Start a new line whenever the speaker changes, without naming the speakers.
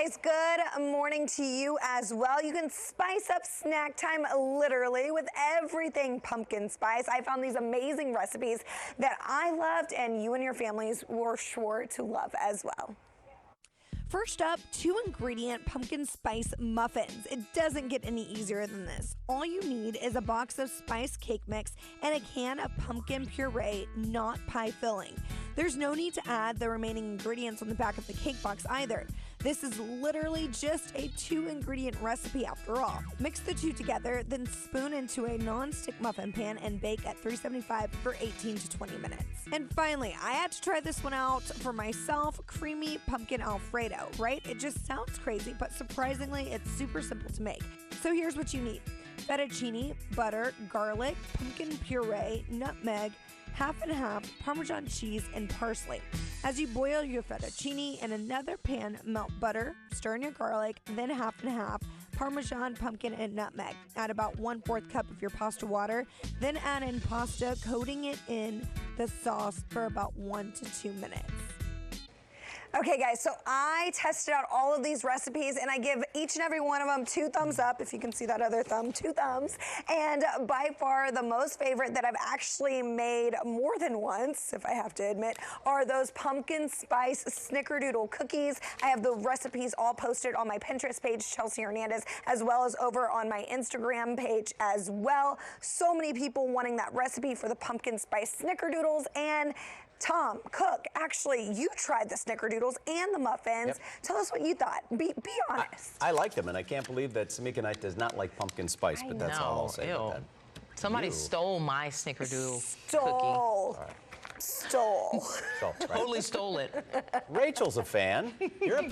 guys, good morning to you as well. You can spice up snack time literally with everything pumpkin spice. I found these amazing recipes that I loved and you and your families were sure to love as well. First up, 2-ingredient pumpkin spice muffins. It doesn't get any easier than this. All you need is a box of spice cake mix and a can of pumpkin puree, not pie filling. There's no need to add the remaining ingredients on the back of the cake box either. This is literally just a 2-ingredient recipe after all. Mix the two together, then spoon into a non-stick muffin pan and bake at 375 for 18 to 20 minutes. And finally, I had to try this one out for myself, creamy pumpkin Alfredo, right? It just sounds crazy, but surprisingly, it's super simple to make. So here's what you need: fettuccine, butter, garlic, pumpkin puree, nutmeg, half and half, Parmesan cheese, and parsley. As you boil your fettuccine in another pan, melt butter, stir in your garlic, then half and half, Parmesan, pumpkin, and nutmeg. Add about 1/4 cup of your pasta water, then add in pasta, coating it in the sauce for about 1 to 2 minutes. Okay guys, so I tested out all of these recipes and I give each and every one of them 2 thumbs up, if you can see that other thumb, 2 thumbs. And by far the most favorite that I've actually made more than once, if I have to admit, are those pumpkin spice Snickerdoodle cookies. I have the recipes all posted on my Pinterest page, Chelsea Hernandez, as well as over on my Instagram page as well. So many people wanting that recipe for the pumpkin spice Snickerdoodles. And Tom, Cook, actually, you tried the Snickerdoodles and the muffins.
Yep.
Tell us what you thought. Be honest.
I like them, and I can't believe that Samika Knight does not like pumpkin spice, but that's all I'll say about that.
Somebody stole my Snickerdoodle
Stole.
cookie.
Stole.
So, right.
Totally stole it.
Rachel's a fan. You're a